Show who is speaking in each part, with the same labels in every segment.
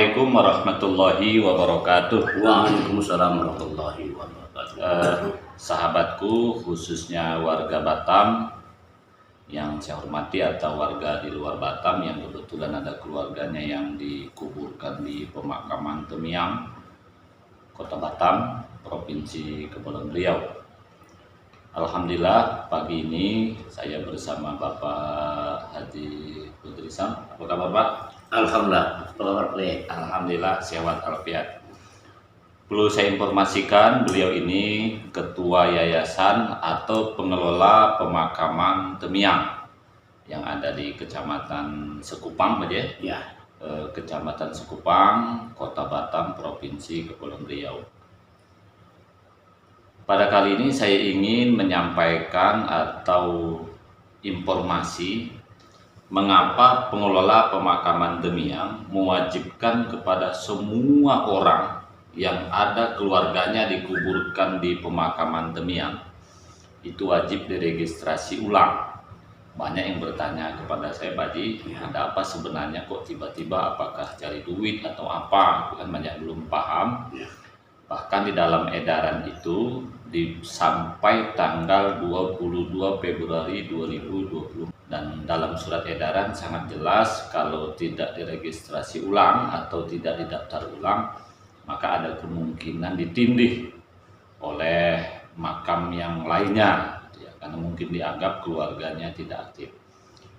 Speaker 1: Assalamualaikum warahmatullahi wabarakatuh.
Speaker 2: Waalaikumsalam warahmatullahi wabarakatuh.
Speaker 1: Sahabatku, khususnya warga Batam yang saya hormati atau warga di luar Batam yang kebetulan ada keluarganya yang dikuburkan di pemakaman Temiang, Kota Batam, Provinsi Kepulauan Riau. Alhamdulillah pagi ini saya bersama Bapak Haji Kudrisam. Apa kabar Pak? Alhamdulillah sehat walafiat. Perlu saya informasikan, beliau ini ketua yayasan atau pengelola pemakaman Temiang yang ada di Kecamatan Sekupang, Pak ya?
Speaker 2: Ya.
Speaker 1: Kecamatan Sekupang, Kota Batam, Provinsi Kepulauan Riau. Pada kali ini saya ingin menyampaikan atau informasi mengapa pengelola pemakaman Temiang mewajibkan kepada semua orang yang ada keluarganya dikuburkan di pemakaman Temiang itu wajib diregistrasi ulang. Banyak yang bertanya kepada saya, Pak Haji, ada apa sebenarnya kok tiba-tiba, apakah cari duit atau apa? Kan banyak belum paham. Bahkan di dalam edaran itu sampai tanggal 22 Februari 2020 dan dalam surat edaran sangat jelas kalau tidak diregistrasi ulang atau tidak didaftar ulang maka ada kemungkinan ditindih oleh makam yang lainnya ya, karena mungkin dianggap keluarganya tidak aktif.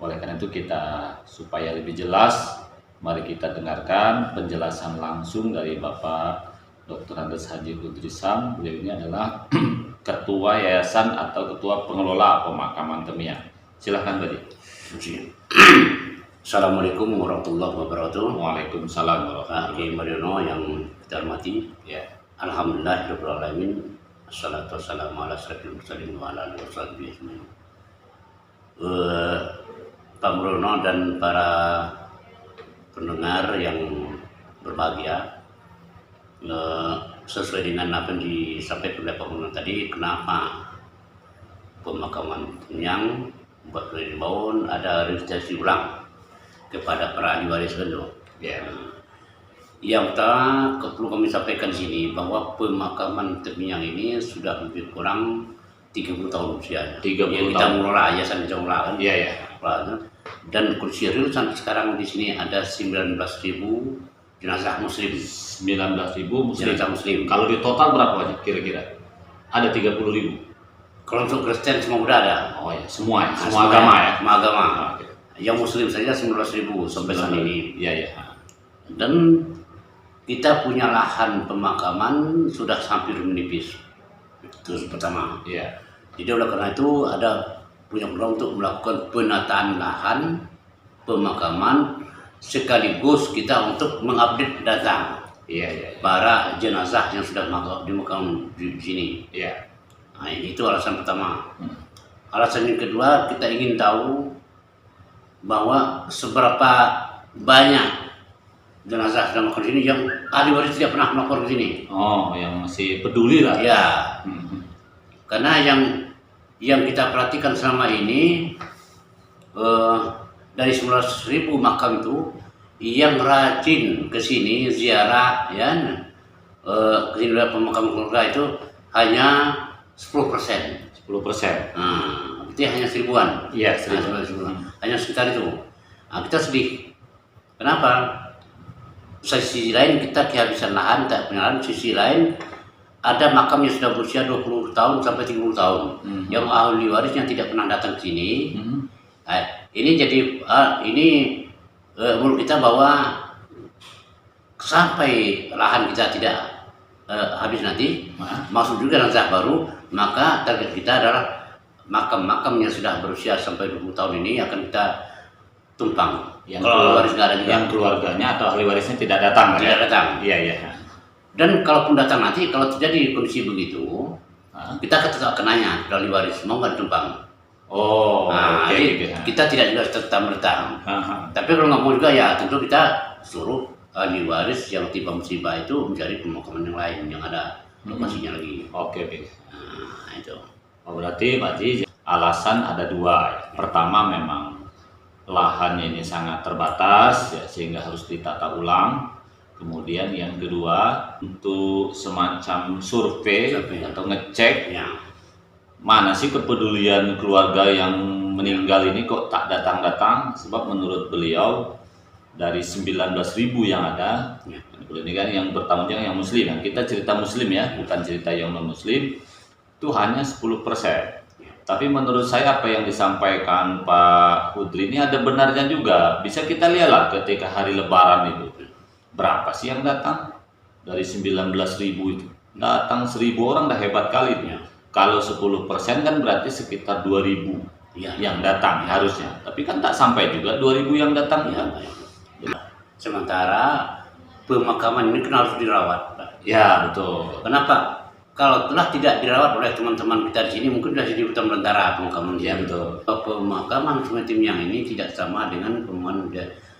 Speaker 1: Oleh karena itu kita supaya lebih jelas, mari kita dengarkan penjelasan langsung dari Bapak Dr. Andes Haji Kudrisam. Beliau ini adalah ketua yayasan atau ketua pengelola pemakaman Temiang. Silahkan Pak Haji.
Speaker 2: Assalamualaikum warahmatullahi wabarakatuh.
Speaker 1: Waalaikumsalam warahmatullahi
Speaker 2: Haji Mariono yang kita hormati.
Speaker 1: Ya.
Speaker 2: Alhamdulillahirabbil alamin. Assalatu wassalamu ala asyrofil mursalin wa ala alihi washabihi ajmain. Pak Mariono dan para pendengar yang berbahagia, sesuai dengan apa yang disampaikan oleh Pak Mariono tadi, kenapa pemakaman Temiang buat Rimbauan ada registrasi ulang kepada para ahli waris beliau.
Speaker 1: Ya.
Speaker 2: Yang pertama perlu kami sampaikan di sini bahwa pemakaman Temiang ini sudah lebih kurang 30 tahun usia.
Speaker 1: 30
Speaker 2: kita
Speaker 1: tahun.
Speaker 2: mengelola yayasan kita mengelola kan.
Speaker 1: Iya ya.
Speaker 2: Dan kondisi real sampai sekarang di sini ada 19.000 jenazah muslim.
Speaker 1: 19.000 muslim.
Speaker 2: Jenazah muslim.
Speaker 1: Kalau di total berapa Pak kira-kira? Ada 30.000.
Speaker 2: Kalau untuk Kristen semua udah ada.
Speaker 1: Oh ya, semua ya, semua agama ya.
Speaker 2: Semua agama.
Speaker 1: Oke.
Speaker 2: Yang muslim saja 19.000 sampai saat ini.
Speaker 1: Iya ya.
Speaker 2: Dan kita punya lahan pemakaman sudah hampir menipis. Itu pertama.
Speaker 1: Iya.
Speaker 2: Jadi oleh karena itu ada punya program untuk melakukan penataan lahan pemakaman sekaligus kita untuk mengupdate data
Speaker 1: Iya.
Speaker 2: para jenazah yang sudah dimakam di sini.
Speaker 1: Iya.
Speaker 2: Nah, itu alasan pertama. Alasan yang kedua, kita ingin tahu bahwa seberapa banyak jenazah sudah makam di sini yang ahli waris tidak pernah melapor ke sini.
Speaker 1: Oh, yang masih peduli lah.
Speaker 2: Ya, karena yang kita perhatikan selama ini dari 19.000 makam itu yang rajin ke sini ziarah ya ke sini pemakaman keluarga itu hanya 10%.
Speaker 1: 10%.
Speaker 2: Nah, itu hanya 1.000-an.
Speaker 1: Iya,
Speaker 2: Hanya sekitar itu. Nah, kita sedih. Kenapa? Sisi lain kita kehabisan lahan, tak punya lahan. Sisi lain ada makam yang sudah berusia 20 tahun sampai 30 tahun. Yang ahli warisnya tidak pernah datang ke sini. Nah, ini jadi menurut kita bahwa sampai lahan kita tidak habis nanti, masuk juga jenazah baru, maka target kita adalah makam-makam yang sudah berusia sampai 20 tahun ini akan kita tumpang.
Speaker 1: Yang
Speaker 2: Kalau waris nggak ada juga.
Speaker 1: Yang keluarganya atau ahli warisnya tidak datang.
Speaker 2: Tidak datang.
Speaker 1: Iya.
Speaker 2: Dan kalaupun datang nanti, kalau terjadi kondisi begitu, kita tetap kenanya ahli waris mau nggak tumpang.
Speaker 1: Oh,
Speaker 2: nah,
Speaker 1: gitu.
Speaker 2: Kita tidak juga tetap bertahan. Tapi kalau nggak mau juga ya tentu kita suruh ahli waris yang tiba musibah itu mencari pemakaman yang lain yang ada lokasinya lagi.
Speaker 1: Oke.
Speaker 2: Nah, itu.
Speaker 1: Oh, berarti Pak Haji alasan ada dua. Pertama memang lahannya ini sangat terbatas ya, sehingga harus ditata ulang. Kemudian yang kedua untuk semacam survei atau ngecek
Speaker 2: Ya.
Speaker 1: mana sih kepedulian keluarga yang meninggal ini kok tak datang-datang, sebab menurut beliau dari 19.000 yang ada,
Speaker 2: Ya.
Speaker 1: ini kan yang bertanggung jawab yang muslim, yang kita cerita muslim ya, bukan cerita yang non muslim, itu hanya 10%. Tapi menurut saya apa yang disampaikan Pak Hudri ini ada benarnya juga. Bisa kita lihatlah ketika hari lebaran itu, berapa sih yang datang? Dari 19.000 itu datang 1.000 orang, dah hebat kali itu.
Speaker 2: Ya.
Speaker 1: Kalau 10% kan berarti sekitar 2.000
Speaker 2: Ya.
Speaker 1: yang datang harusnya. Tapi kan tak sampai juga 2.000 yang datang.
Speaker 2: Ya. Sementara pemakaman ini kan harus dirawat, Pak.
Speaker 1: Ya betul.
Speaker 2: Kenapa? Kalau telah tidak dirawat oleh teman-teman kita di sini, mungkin sudah jadi hutan belantara pemakaman.
Speaker 1: Ya betul.
Speaker 2: Pemakaman semacam yang ini tidak sama dengan pemakaman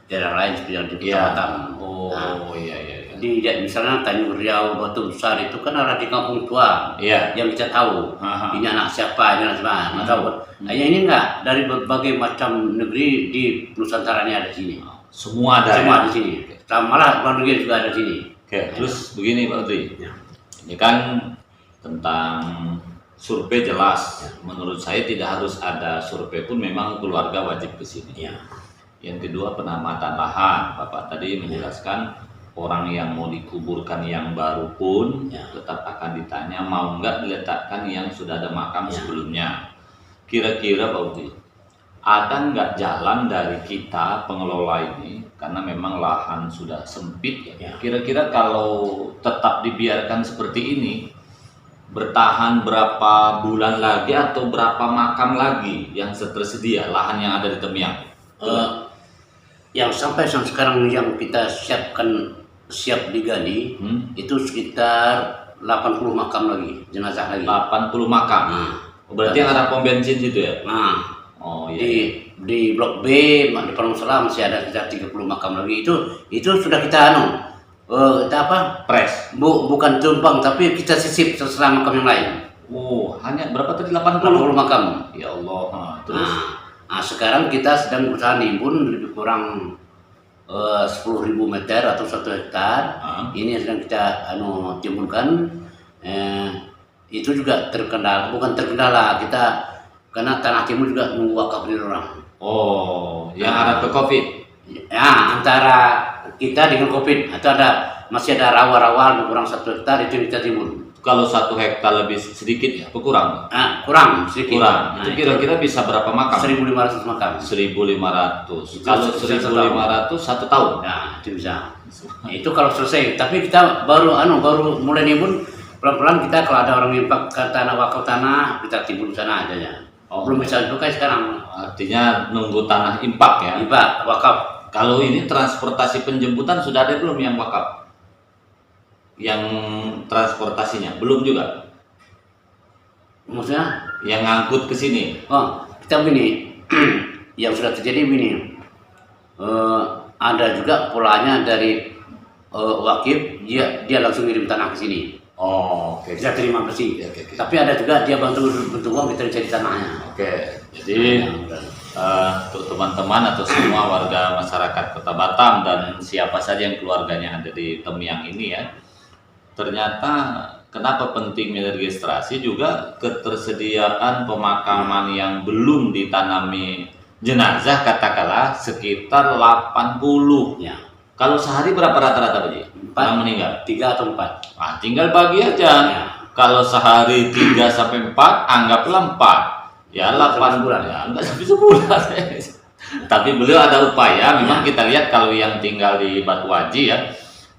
Speaker 2: daerah lain seperti yang di Kota Batam.
Speaker 1: Oh iya iya.
Speaker 2: Di misalnya Tanjung Riau, Batu Besar itu kan ada di kampung tua.
Speaker 1: Iya.
Speaker 2: Yang kita tahu.
Speaker 1: Aha.
Speaker 2: Ini anak siapa, ini anak siapa, nggak tahu. Hanya ini enggak, dari berbagai macam negeri di Nusantara ini ada di sini.
Speaker 1: Semua ada.
Speaker 2: Semua
Speaker 1: ya?
Speaker 2: di sini. Malah luar negeri juga ada di sini.
Speaker 1: Oke, terus begini Pak Hudri.
Speaker 2: Ya.
Speaker 1: Ini kan tentang survei jelas. Menurut saya tidak harus ada survei pun memang keluarga wajib ke sini.
Speaker 2: Ya.
Speaker 1: Yang kedua penamatan lahan. Bapak tadi menjelaskan orang yang mau dikuburkan yang baru pun
Speaker 2: Ya.
Speaker 1: tetap akan ditanya mau nggak diletakkan yang sudah ada makam
Speaker 2: Ya.
Speaker 1: sebelumnya. Kira-kira Pak Hudri, ada nggak jalan dari kita pengelola ini karena memang lahan sudah sempit ya.
Speaker 2: Ya.
Speaker 1: Kira-kira kalau tetap dibiarkan seperti ini bertahan berapa bulan lagi atau berapa makam lagi yang tersedia lahan yang ada di Temiang?
Speaker 2: Yang sampai sekarang yang kita siap digali itu sekitar 80 makam lagi, jenazah lagi.
Speaker 1: 80 makam.
Speaker 2: Nah,
Speaker 1: Berarti yang ada pom bensin situ ya?
Speaker 2: nah
Speaker 1: Oh iya.
Speaker 2: di Blok B di Palang masih ada sekitar 30 makam lagi. Itu sudah kita kita apa?
Speaker 1: Pres.
Speaker 2: Bukan tumpang tapi kita sisip setelah makam yang lain.
Speaker 1: Oh, hanya berapa tadi 80?
Speaker 2: 80 makam.
Speaker 1: Ya Allah. Terus
Speaker 2: Nah, sekarang kita sedang berusaha nimbun lebih kurang 10.000 meter atau 1 hektar. Ini yang sedang kita timbulkan. Itu juga bukan terkendala kita karena tanah timur juga nunggu wakaf dari orang.
Speaker 1: oh, yang ada ke Covid.
Speaker 2: Ya, antara kita dengan Covid atau masih ada rawa-rawa lebih kurang 1 hektar itu yang kita timbul.
Speaker 1: Kalau 1 hektar lebih sedikit ya, kurang?
Speaker 2: Kurang sedikit.
Speaker 1: Kurang. Itu kira-kira bisa berapa makam?
Speaker 2: 1.500 makam.
Speaker 1: 1.500. Kalau 1.500 1 tahun.
Speaker 2: Ya, itu bisa. Itu kalau selesai. Tapi kita baru mulai nimbun. Pelan-pelan kita kalau ada orang infak ke tanah wakaf tanah kita timbul sana aja ya. Belum bisa juga sekarang.
Speaker 1: Artinya nunggu tanah impak ya.
Speaker 2: Infak wakaf.
Speaker 1: Kalau ini transportasi penjemputan sudah ada belum yang wakaf? Yang transportasinya belum juga.
Speaker 2: Maksudnya?
Speaker 1: Yang ngangkut ke sini.
Speaker 2: Oh, kita begini. Yang sudah terjadi begini. Ada juga polanya dari wakif dia langsung kirim tanah ke sini.
Speaker 1: Oh, oke.
Speaker 2: Kita terima bersih.
Speaker 1: Oke.
Speaker 2: Tapi ada juga dia bantu uang kita cari tanahnya.
Speaker 1: Oke. Jadi untuk teman-teman atau semua warga masyarakat Kota Batam dan siapa saja yang keluarganya ada di Temiang ini ya, ternyata kenapa penting meregistrasi juga ketersediaan pemakaman yang belum ditanami jenazah katakanlah sekitar 80.
Speaker 2: Ya.
Speaker 1: Kalau sehari berapa rata-rata Pak Ji?
Speaker 2: 4,
Speaker 1: Yang meninggal?
Speaker 2: 3 atau 4.
Speaker 1: Tinggal bagi aja.
Speaker 2: Ya.
Speaker 1: Kalau sehari 3 sampai 4, anggaplah 4. Ya 8
Speaker 2: bulan.
Speaker 1: Ya, enggak sampai sebulan. Tapi beliau ada upaya. Memang kita lihat kalau yang tinggal di Batu Haji ya,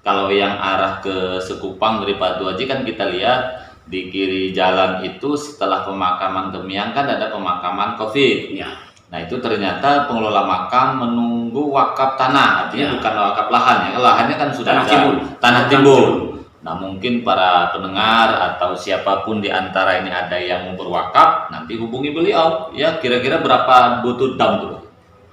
Speaker 1: kalau yang arah ke Sekupang dari Batu Haji kan kita lihat di kiri jalan itu setelah pemakaman Temiang kan ada pemakaman Covid.
Speaker 2: Ya.
Speaker 1: Nah itu ternyata pengelola makam menunggu wakaf tanah, artinya
Speaker 2: Ya.
Speaker 1: bukan wakaf lahan ya, lahannya kan sudah
Speaker 2: Tanah
Speaker 1: ada,
Speaker 2: timbul.
Speaker 1: tanah timbul. Nah mungkin para pendengar atau siapapun di antara ini ada yang mau berwakaf, nanti hubungi beliau ya, kira-kira berapa butuh dam tuh?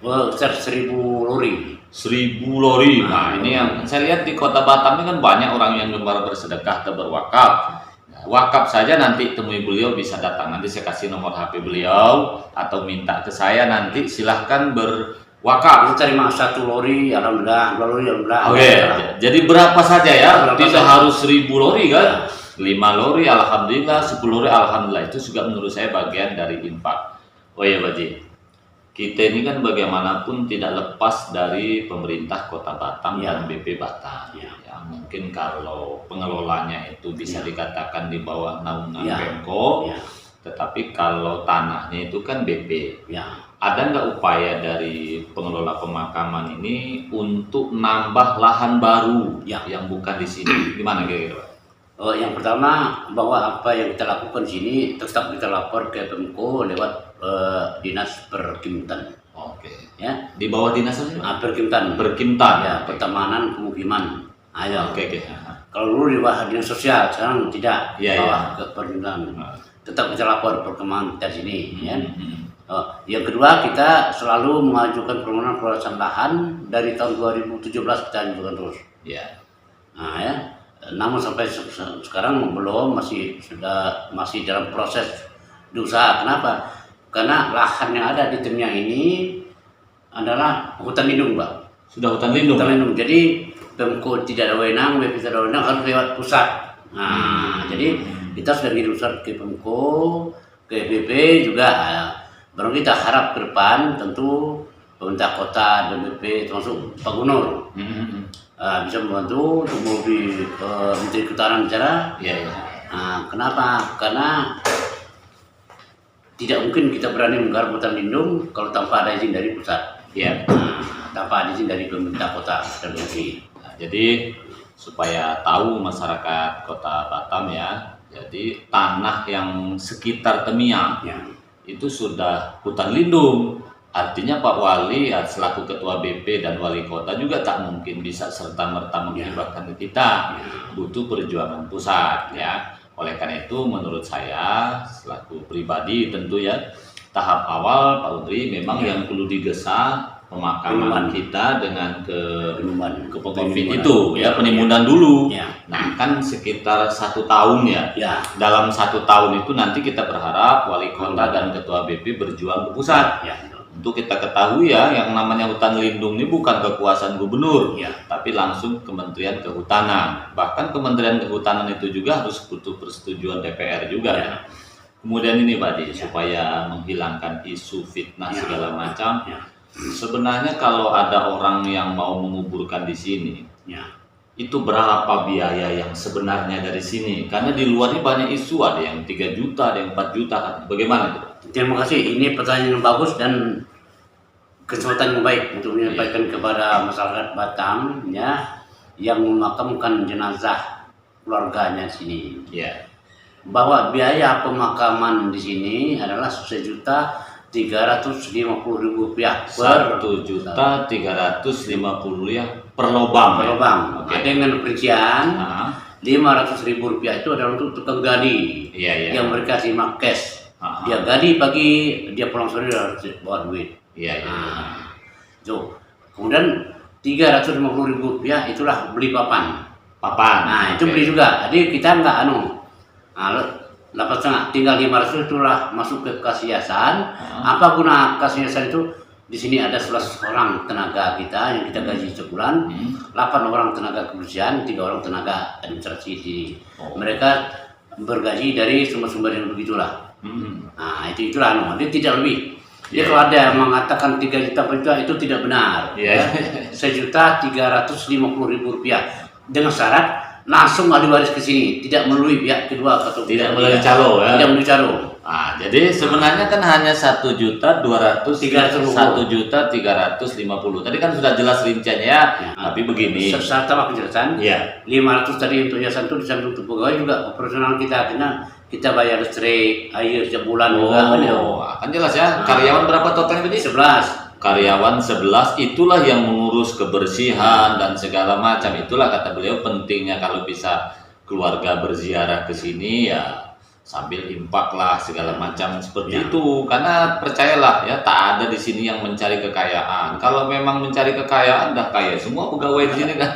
Speaker 2: 1.000 lori.
Speaker 1: 1.000 lori. Nah ini yang saya lihat di Kota Batam ini kan banyak orang yang gemar bersedekah atau berwakaf. Wakaf saja nanti temui beliau, bisa datang, nanti saya kasih nomor HP beliau atau minta ke saya, nanti silahkan Wakaf.
Speaker 2: Kita terima 1 lori, alhamdulillah, 2 lori, alhamdulillah.
Speaker 1: Oke, jadi berapa saja ya?
Speaker 2: Berapa
Speaker 1: Tidak
Speaker 2: saja.
Speaker 1: harus 1000 lori kan? 5 lori alhamdulillah, 10 lori alhamdulillah. Itu juga menurut saya bagian dari infak. Oh ya Pak Ji, kita ini kan bagaimanapun tidak lepas dari pemerintah Kota Batam
Speaker 2: Ya.
Speaker 1: dan BP Batam.
Speaker 2: Ya.
Speaker 1: Ya, mungkin kalau pengelolanya itu bisa
Speaker 2: Ya.
Speaker 1: dikatakan di bawah naungan
Speaker 2: Ya.
Speaker 1: Pemko,
Speaker 2: Ya,
Speaker 1: tetapi kalau tanahnya itu kan BP.
Speaker 2: ya.
Speaker 1: Ada nggak upaya dari pengelola pemakaman ini untuk nambah lahan baru
Speaker 2: Ya.
Speaker 1: yang bukan di sini? Gimana kira-kira?
Speaker 2: Yang pertama, bahwa apa yang kita lakukan di sini tetap kita lapor ke Pemko lewat Dinas Perkimtan.
Speaker 1: Oke.
Speaker 2: Ya,
Speaker 1: Di bawah dinas apa?
Speaker 2: Perkimtan.
Speaker 1: Perkimtan.
Speaker 2: Ya, Pertamanan Pemukiman. Ayo.
Speaker 1: Oke, oke.
Speaker 2: Kalau dulu di bawah Dinas Sosial, sekarang tidak.
Speaker 1: Iya,
Speaker 2: Bawah
Speaker 1: iya.
Speaker 2: ke Perkimtan. Tetap kita lapor perkembangan kita di sini. Ya.
Speaker 1: Hmm.
Speaker 2: Yang kedua, kita selalu mengajukan permohonan pembebasan lahan dari tahun 2017 kita ajukan terus.
Speaker 1: Ya.
Speaker 2: Nah, ya. Namun sampai sekarang belum, masih dalam proses diusaha. Kenapa? Karena lahan yang ada di timnya ini adalah hutan lindung, Pak.
Speaker 1: Sudah hutan lindung.
Speaker 2: Hutan lindung. Jadi Pemko tidak ada wewenang, BP tidak ada wewenang, harus lewat pusat. Nah, jadi kita sudah ngirim surat ke Pemko, ke BP juga. Baru kita harap ke depan tentu pemerintah kota dan BP termasuk Pak Gubernur bisa membantu untuk melobi Menteri Kehutanan bicara.
Speaker 1: Iya, iya.
Speaker 2: Kenapa? Karena tidak mungkin kita berani menggarap hutan lindung kalau tanpa ada izin dari pusat.
Speaker 1: Iya.
Speaker 2: Tanpa ada izin dari pemerintah kota dan provinsi.
Speaker 1: Nah, jadi supaya tahu masyarakat Kota Batam ya, jadi tanah yang sekitar Temiang
Speaker 2: Ya.
Speaker 1: itu sudah hutan lindung. Artinya Pak Wali selaku Ketua BP dan Wali Kota juga tak mungkin bisa serta-merta menghibahkan ke kita. Butuh perjuangan pusat ya. Oleh karena itu menurut saya selaku pribadi tentu ya tahap awal Pak Udri memang yang perlu digesa pemakaman kita dengan ke Covid itu ya penimbunan dulu.
Speaker 2: Ya.
Speaker 1: Nah kan sekitar 1 tahun ya.
Speaker 2: Ya.
Speaker 1: Dalam 1 tahun itu nanti kita berharap Wali Kota dan Ketua BP berjuang ke pusat.
Speaker 2: Ya.
Speaker 1: Untuk kita ketahui ya, yang namanya hutan lindung ini bukan kekuasaan gubernur,
Speaker 2: Ya.
Speaker 1: tapi langsung Kementerian Kehutanan. Bahkan Kementerian Kehutanan itu juga harus butuh persetujuan DPR juga.
Speaker 2: Ya.
Speaker 1: Kemudian ini Pak Di, supaya menghilangkan isu fitnah
Speaker 2: Ya.
Speaker 1: segala macam.
Speaker 2: Ya.
Speaker 1: Sebenarnya kalau ada orang yang mau menguburkan di sini,
Speaker 2: Ya.
Speaker 1: itu berapa biaya yang sebenarnya dari sini? Karena di luar ini banyak isu, ada yang 3 juta, ada yang 4 juta. Bagaimana itu?
Speaker 2: Terima kasih. Ini pertanyaan yang bagus dan kesempatan yang baik untuk menyampaikan kepada masyarakat Batam ya yang memakamkan jenazah keluarganya di sini.
Speaker 1: Ya.
Speaker 2: Bahwa biaya pemakaman di sini adalah 1.350.000 rupiah per
Speaker 1: 1.350.000 ya per lubang.
Speaker 2: lubang.
Speaker 1: Oke.
Speaker 2: Dengan perincian
Speaker 1: Nah,
Speaker 2: 500.000 rupiah itu adalah untuk tukang gali
Speaker 1: iya iya.
Speaker 2: yang mereka simak cash.
Speaker 1: Ah,
Speaker 2: Dia gali pagi, dia pulang sore harus bawa duit.
Speaker 1: iya iya.
Speaker 2: So, kemudian 350.000 rupiah itulah beli papan.
Speaker 1: Papan.
Speaker 2: Nah, itu
Speaker 1: Oke.
Speaker 2: beli juga. Jadi kita nggak 8,5, tinggal 500 itulah masuk ke kas yayasan. Apa guna kas yayasan itu? Di sini ada 11 orang tenaga kita yang kita gaji sebulan, 8 orang tenaga kebersihan, 3 orang tenaga administrasi di sini.
Speaker 1: Oh.
Speaker 2: Mereka bergaji dari sumber-sumber yang begitulah. Nah, itulah dia tidak lebih. Jadi kalau ada yang mengatakan 3 juta per juta itu tidak benar.
Speaker 1: Iya.
Speaker 2: 1.350.000 rupiah dengan syarat langsung ahli waris ke sini, tidak melalui pihak kedua atau
Speaker 1: Tidak melalui calo ya.
Speaker 2: Tidak melalui calo.
Speaker 1: Ah, jadi sebenarnya kan hanya 1.200.350. Tadi kan sudah jelas rinciannya ya. Tapi begini.
Speaker 2: Serta kejelasan.
Speaker 1: Iya.
Speaker 2: 500 tadi untuk yayasan itu disamping untuk pegawai juga operasional kita, karena kita bayar listrik, air setiap bulan juga.
Speaker 1: Kan jelas ya. Karyawan berapa totalnya tadi?
Speaker 2: 11.
Speaker 1: Karyawan 11 itulah yang mengurus kebersihan dan segala macam. Itulah kata beliau pentingnya kalau bisa keluarga berziarah ke sini ya sambil impak lah segala macam seperti itu. Karena percayalah ya tak ada di sini yang mencari kekayaan. Kalau memang mencari kekayaan dah kaya semua pegawai di sini kan.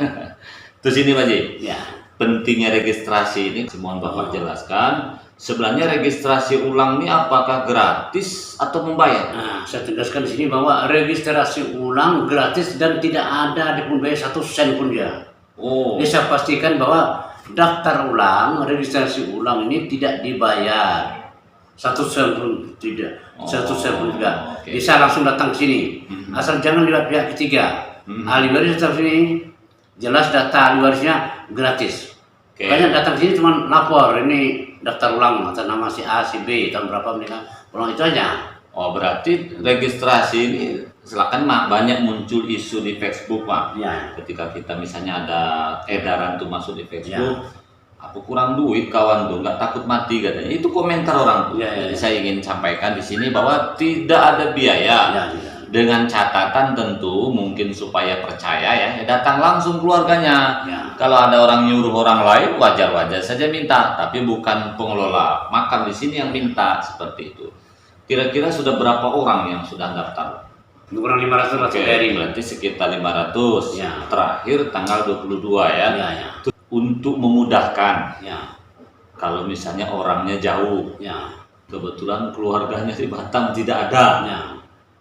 Speaker 1: Terus ini Pak Ji.
Speaker 2: Ya.
Speaker 1: pentingnya registrasi ini, mohon Bapak jelaskan. Sebenarnya registrasi ulang ini apakah gratis atau membayar?
Speaker 2: Nah, saya tegaskan di sini bahwa registrasi ulang gratis dan tidak ada dipungut 1 sen pun dia.
Speaker 1: Oh,
Speaker 2: Jadi saya pastikan bahwa daftar ulang, registrasi ulang ini tidak dibayar 1 sen pun tidak, 1 sen pun juga.
Speaker 1: Oke.
Speaker 2: Bisa langsung datang ke sini. Asal jangan lewat pihak ketiga. Ahli waris datang sini, jelas data ahli warisnya gratis.
Speaker 1: Oke.
Speaker 2: Banyak datang sini cuma lapor ini daftar ulang atas nama si A, si B, tahun berapa mereka ulang itu aja.
Speaker 1: Oh, berarti registrasi ini silakan Mak, banyak muncul isu di Facebook Pak.
Speaker 2: Ya,
Speaker 1: Ketika kita misalnya ada edaran tuh masuk di Facebook, aku kurang duit kawan tuh, nggak takut mati katanya. Itu komentar orang tuh.
Speaker 2: Ya, ya,
Speaker 1: Jadi
Speaker 2: ya.
Speaker 1: saya ingin sampaikan di sini bahwa tidak ada biaya.
Speaker 2: ya.
Speaker 1: Dengan catatan tentu mungkin supaya percaya ya, datang langsung keluarganya.
Speaker 2: Ya.
Speaker 1: Kalau ada orang nyuruh orang lain wajar-wajar saja minta, tapi bukan pengelola makam di sini yang minta seperti itu. Kira-kira sudah berapa orang yang sudah daftar?
Speaker 2: Kurang 500 lah
Speaker 1: Oke,
Speaker 2: dari.
Speaker 1: berarti sekitar 500.
Speaker 2: Ya.
Speaker 1: Terakhir tanggal 22 ya.
Speaker 2: Ya.
Speaker 1: Untuk memudahkan
Speaker 2: Ya.
Speaker 1: kalau misalnya orangnya jauh,
Speaker 2: Ya.
Speaker 1: kebetulan keluarganya di Batam tidak ada.
Speaker 2: Ya.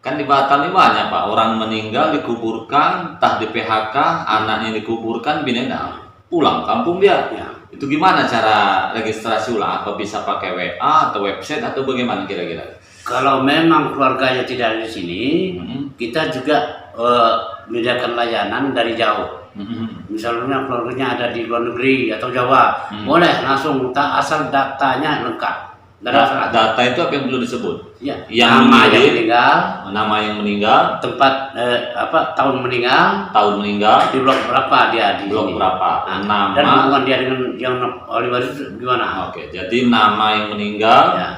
Speaker 1: Kan di Batam ini banyak Pak, orang meninggal dikuburkan, entah di PHK, anaknya dikuburkan, bininya pulang kampung dia.
Speaker 2: Ya.
Speaker 1: Itu gimana cara registrasi ulang? Apa bisa pakai WA atau website atau bagaimana kira-kira?
Speaker 2: Kalau memang keluarganya tidak ada di sini, kita juga menyediakan layanan dari jauh. Misalnya keluarganya ada di luar negeri atau Jawa, boleh langsung asal datanya lengkap.
Speaker 1: Data itu apa yang perlu disebut?
Speaker 2: Ya,
Speaker 1: Yang
Speaker 2: nama yang
Speaker 1: menjadi-
Speaker 2: meninggal,
Speaker 1: Nama yang meninggal,
Speaker 2: tempat tahun meninggal,
Speaker 1: tahun meninggal,
Speaker 2: di blok berapa dia di
Speaker 1: blok
Speaker 2: sini.
Speaker 1: berapa,
Speaker 2: Nah, dan
Speaker 1: nama.
Speaker 2: hubungan dia dengan yang ahli waris itu gimana?
Speaker 1: Oke, jadi nama yang meninggal,
Speaker 2: Ya,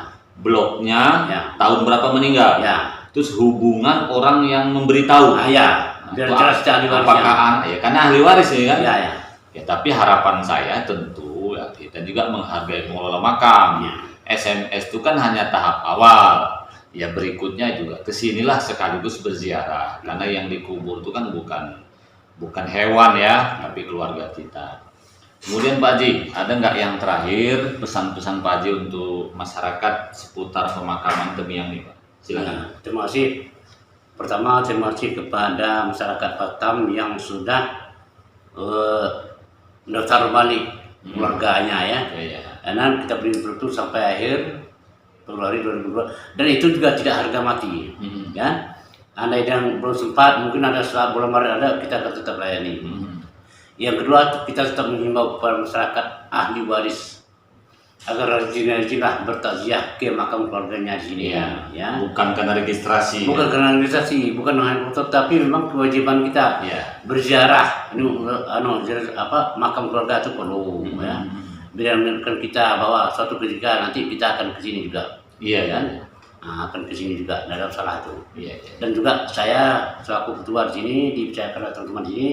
Speaker 1: bloknya,
Speaker 2: Ya.
Speaker 1: tahun berapa meninggal,
Speaker 2: ya,
Speaker 1: terus hubungan orang yang memberitahu.
Speaker 2: ya, biar jelas dia ahli warisnya.
Speaker 1: Apakah ya karena ahli waris ya kan?
Speaker 2: Ya, ya,
Speaker 1: Ya, tapi harapan saya tentu ya kita juga menghargai pengelola makam.
Speaker 2: ya.
Speaker 1: SMS itu kan hanya tahap awal. Ya berikutnya juga kesinilah sekaligus berziarah karena yang dikubur itu kan bukan hewan ya, tapi keluarga kita. Kemudian Pak Haji, ada nggak yang terakhir pesan-pesan Pak Haji untuk masyarakat seputar pemakaman Temiang ini Pak? Silakan.
Speaker 2: Nah, terima kasih. Pertama, terima kasih kepada masyarakat Batam yang sudah mendaftar balik keluarganya ya.
Speaker 1: Ya.
Speaker 2: Karena kita beri waktu sampai akhir Februari 2022 dan itu juga tidak harga mati, ya. Andai yang belum sempat, mungkin ada setelah bulan Maret ada, kita akan tetap layani. Yang kedua, kita tetap mengimbau kepada masyarakat ahli waris agar rajin-rajinlah bertakziah ke makam keluarganya di sini ya.
Speaker 1: Bukan karena registrasi.
Speaker 2: Bukan karena organisasi, bukan hanya foto, tapi memang kewajiban kita
Speaker 1: Ya.
Speaker 2: berziarah. Makam keluarga itu perlu ya. Biar mengingatkan kita bahwa suatu ketika nanti kita akan ke sini juga.
Speaker 1: Iya
Speaker 2: Kan?
Speaker 1: kan?
Speaker 2: Nah, akan ke sini juga, tidak ada salah itu.
Speaker 1: Iya.
Speaker 2: Dan juga saya selaku ketua di sini dipercayakan oleh teman-teman di sini.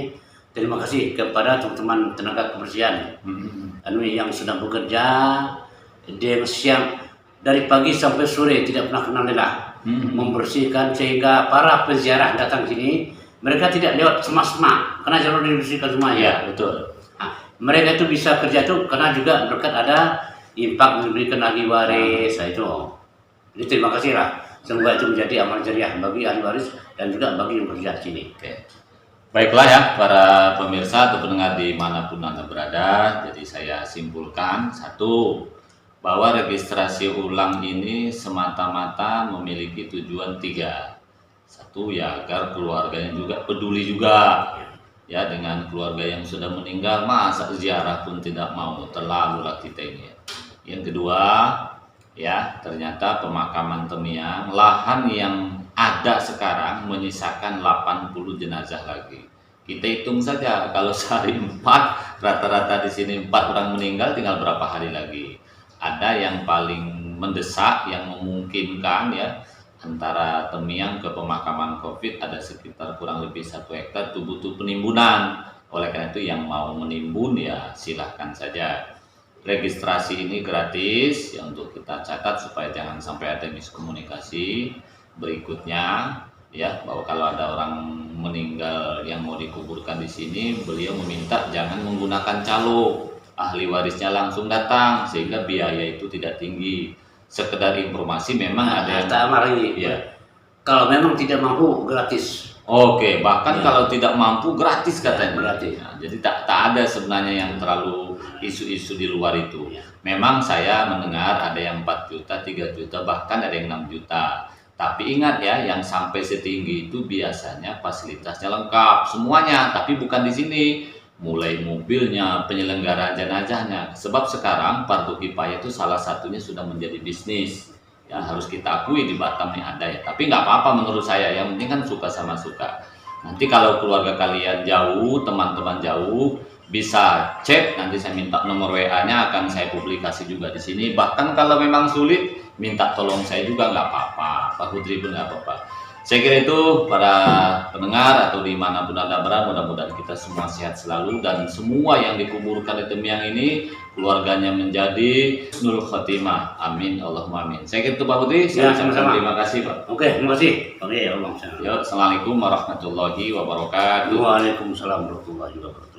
Speaker 2: Terima kasih kepada teman-teman tenaga kebersihan yang sedang bekerja dia siang dari pagi sampai sore tidak pernah kenal lelah membersihkan sehingga para peziarah datang sini mereka tidak lewat semak-semak karena jalur dibersihkan semuanya.
Speaker 1: Iya, betul.
Speaker 2: Nah, mereka itu bisa kerja itu karena juga berkat ada impak memberikan ahli waris. Nah, itu. Jadi terima kasih lah. Semoga itu menjadi amal jariah bagi ahli waris dan juga bagi yang bekerja di sini.
Speaker 1: Oke. Baiklah ya para pemirsa atau pendengar dimanapun Anda berada. Jadi saya simpulkan satu, bahwa registrasi ulang ini semata-mata memiliki tujuan 3. Satu ya agar keluarganya juga peduli juga ya dengan keluarga yang sudah meninggal, masa ziarah pun tidak mau, terlalulah kita ini ya. Yang kedua ya ternyata pemakaman Temiang lahan yang ada sekarang menyisakan 80 jenazah lagi. Kita hitung saja kalau sehari 4 rata-rata di sini 4 orang meninggal, tinggal berapa hari lagi. Ada yang paling mendesak yang memungkinkan ya antara Temiang ke pemakaman COVID ada sekitar kurang lebih 1 hektar itu butuh penimbunan. Oleh karena itu yang mau menimbun ya silahkan saja. Registrasi ini gratis ya untuk kita catat supaya jangan sampai ada miskomunikasi. Berikutnya ya bahwa kalau ada orang meninggal yang mau dikuburkan di sini, beliau meminta jangan menggunakan calo ahli warisnya langsung datang sehingga biaya itu tidak tinggi. Sekedar informasi memang ada yang
Speaker 2: tak lagi.
Speaker 1: Ya.
Speaker 2: Kalau memang tidak mampu gratis.
Speaker 1: Oke, bahkan kalau tidak mampu gratis katanya.
Speaker 2: Gratis.
Speaker 1: Nah, jadi tak ada sebenarnya yang terlalu isu-isu di luar itu. Memang saya mendengar ada yang 4 juta, 3 juta, bahkan ada yang 6 juta. Tapi ingat ya, yang sampai setinggi itu biasanya fasilitasnya lengkap semuanya, tapi bukan di sini. Mulai mobilnya, penyelenggaraan jenazahnya. Sebab sekarang fardu kifayah itu salah satunya sudah menjadi bisnis. Ya harus kita akui di Batam nih ada ya, tapi nggak apa-apa menurut saya, yang penting kan suka sama suka. Nanti kalau keluarga kalian jauh, teman-teman jauh, bisa cek, nanti saya minta nomor WA-nya akan saya publikasi juga di sini. Bahkan kalau memang sulit, minta tolong saya juga nggak apa-apa, Pak Putri pun nggak apa-apa. Saya kira itu para pendengar atau dimanapun Anda berada, mudah-mudahan kita semua sehat selalu dan semua yang dikuburkan di Temiang ini keluarganya menjadi husnul khotimah. Amin Allahumma amin. Saya kira itu Pak Putri.
Speaker 2: Ya, sama-sama.
Speaker 1: Terima kasih Pak.
Speaker 2: Oke, terima kasih. Oke, Allah.
Speaker 1: Assalamualaikum warahmatullahi wabarakatuh.
Speaker 2: Waalaikumsalam warahmatullahi wabarakatuh.